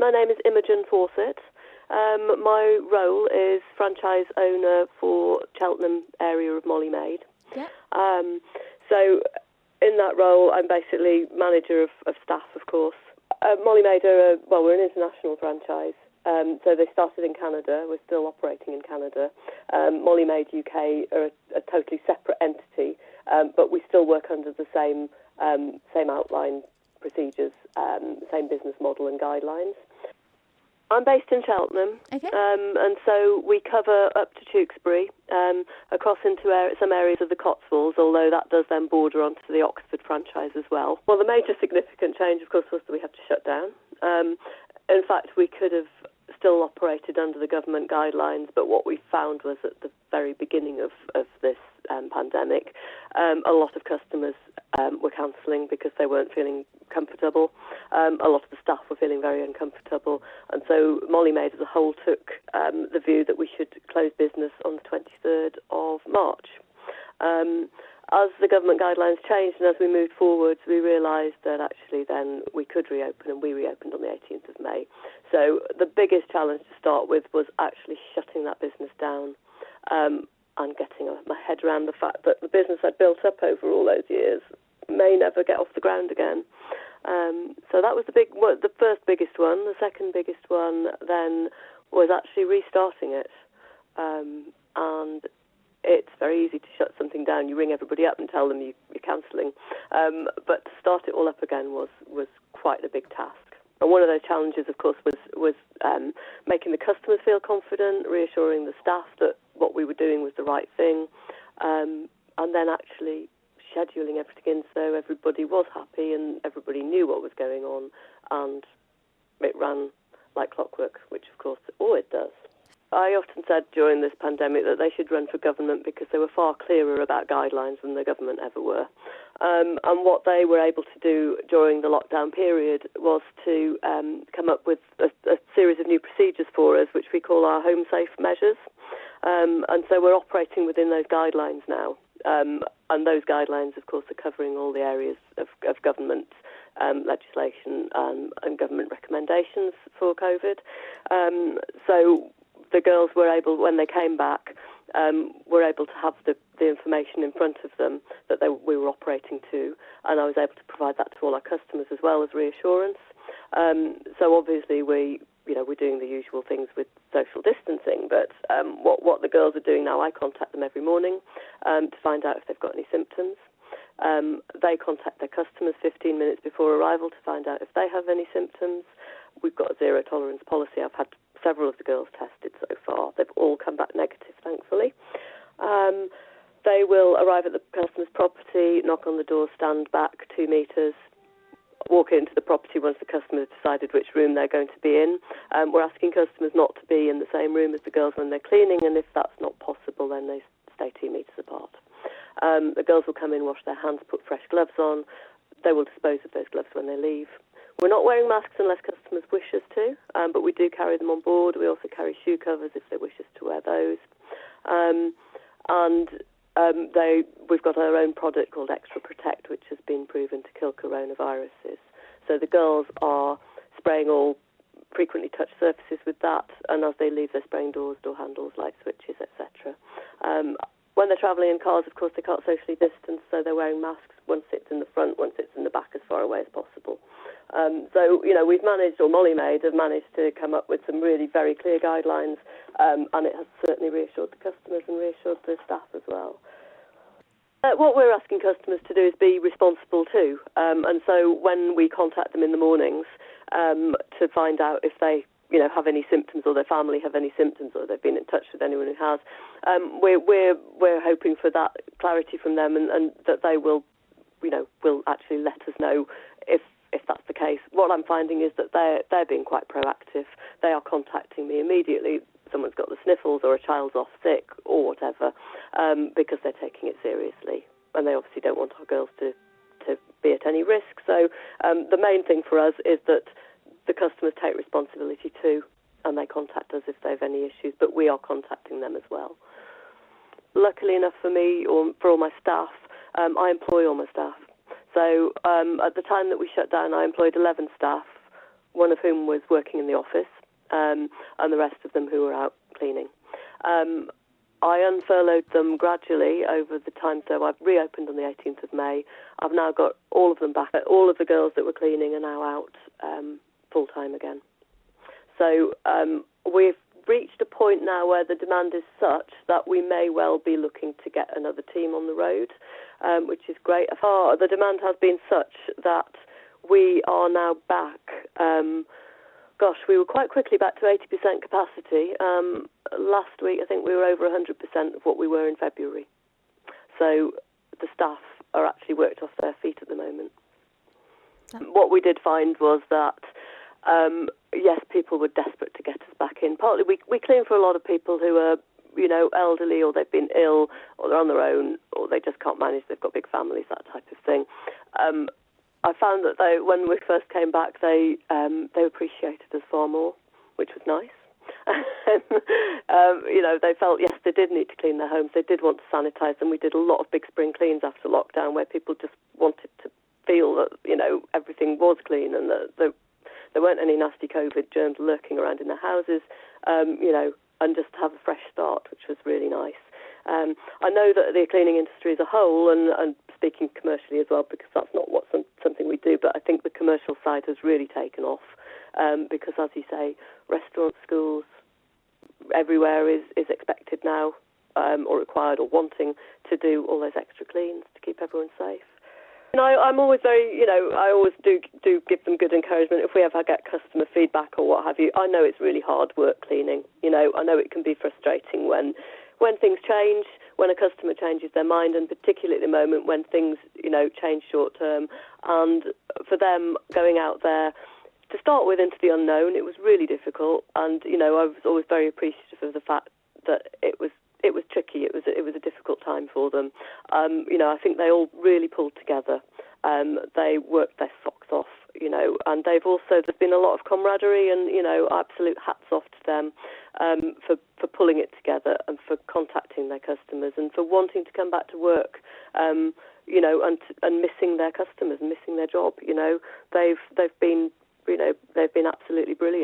My name is Imogen Fawcett. My role is franchise owner for Cheltenham area of Molly Maid. Yeah. So in that role, I'm basically manager of staff, of course. Molly Maid we're an international franchise. So they started in Canada. We're still operating in Canada. Molly Maid UK are a totally separate entity, but we still work under the same outline procedures, same business model and guidelines. I'm based in Cheltenham, Okay. and so we cover up to Tewkesbury, across into some areas of the Cotswolds, although that does then border onto the Oxford franchise as well. Well, the major significant change, of course, was that we had to shut down. In fact, we could have still operated under the government guidelines, but what we found was at the very beginning of this pandemic, a lot of customers were cancelling because they weren't feeling comfortable. A lot of the staff were feeling very uncomfortable, and so Molly Maid as a whole took the view that we should close business on the 23rd of March. As the government guidelines changed and as we moved forwards, we realised that actually then we could reopen, and we reopened on the 18th of May. So the biggest challenge to start with was actually shutting that business down and getting my head around the fact that the business I'd built up over all those years may never get off the ground again. So that was the first biggest one. The second biggest one then was actually restarting it. And it's very easy to shut something down. You ring everybody up and tell them you're cancelling. But to start it all up again was quite a big task. And one of those challenges, of course, was making the customers feel confident, reassuring the staff that what we were doing was the right thing, and then actually scheduling everything in so everybody was happy and everybody knew what was going on, and it ran like clockwork, which, of course, it always does. I often said during this pandemic that they should run for government because they were far clearer about guidelines than the government ever were. And what they were able to do during the lockdown period was to come up with a series of new procedures for us, which we call our home safe measures. And so we're operating within those guidelines now. And those guidelines, of course, are covering all the areas of government legislation and government recommendations for COVID. So the girls were able, when they came back, were able to have the information in front of them that we were operating to, and I was able to provide that to all our customers as well as reassurance. So obviously we're doing the usual things with social distancing, but what the girls are doing now, I contact them every morning to find out if they've got any symptoms. They contact their customers 15 minutes before arrival to find out if they have any symptoms. We've got a zero tolerance policy. I've had several of the girls tested so far. They've all come back negative, thankfully. They will arrive at the customer's property, knock on the door, stand back 2 metres, walk into the property once the customer has decided which room they're going to be in. We're asking customers not to be in the same room as the girls when they're cleaning, and if that's not possible, then they stay 2 metres apart. The girls will come in, wash their hands, put fresh gloves on. They will dispose of those gloves when they leave. We're not wearing masks unless customers wish us to, but we do carry them on board. We also carry shoe covers if they wish us to wear those. We've got our own product called Extra Protect, which has been proven to kill coronaviruses. So the girls are spraying all frequently touched surfaces with that, and as they leave, they're spraying doors, door handles, light switches, etc. When they're travelling in cars, of course, they can't socially distance, so they're wearing masks. One sits in the front, one sits in the back, as far away as possible. So, we've managed, or Molly Maid have managed to come up with some really very clear guidelines, and it has certainly reassured the customers and reassured the staff as well. What we're asking customers to do is be responsible too, and so when we contact them in the mornings to find out if they have any symptoms, or their family have any symptoms, or they've been in touch with anyone who has, we're hoping for that clarity from them, and that they will actually let us know if that's the case. What I'm finding is that they're being quite proactive. They are contacting me immediately. Someone's got the sniffles, or a child's off sick, or whatever, because they're taking it seriously, and they obviously don't want our girls to be at any risk. So the main thing for us is that the customers take responsibility too, and they contact us if they have any issues, but we are contacting them as well. Luckily enough for me, or for all my staff, I employ all my staff. So at the time that we shut down, I employed 11 staff. one of whom was working in the office, and the rest of them who were out cleaning. I unfurloughed them gradually over the time, so I've reopened on the 18th of May. I've now got all of them back. All of the girls that were cleaning are now out full-time again. So we've reached a point now where the demand is such that we may well be looking to get another team on the road, which is great. The demand has been such that we are now back. We were quite quickly back to 80% capacity. Last week, I think we were over 100% of what we were in February. So the staff are actually worked off their feet at the moment. What we did find was that, yes, people were desperate to get us back in. Partly we clean for a lot of people who are, elderly, or they've been ill, or they're on their own, or they just can't manage, they've got big families, that type of thing. I found that when we first came back, they appreciated us far more, which was nice. They felt, yes, they did need to clean their homes. They did want to sanitise them. We did a lot of big spring cleans after lockdown where people just wanted to feel that, everything was clean and that there weren't any nasty COVID germs lurking around in their houses, and just have a fresh start, which was really nice. I know that the cleaning industry as a whole, and speaking commercially as well, because that's not something we do, but I think the commercial side has really taken off, because, as you say, restaurants, schools, everywhere is expected now, or required or wanting to do all those extra cleans to keep everyone safe. And I'm always very, I always do give them good encouragement if we ever get customer feedback or what have you. I know it's really hard work cleaning. I know it can be frustrating when things change, when a customer changes their mind, and particularly at the moment when things, change short term. And for them going out there to start with into the unknown, it was really difficult. And, I was always very appreciative of the fact that it was tricky. It was a difficult time for them. I think they all really pulled together. They worked their socks off, and there's been a lot of camaraderie and, absolute hats off to them for pulling it together and for contacting their customers and for wanting to come back to work, and missing their customers and missing their job. They've been absolutely brilliant.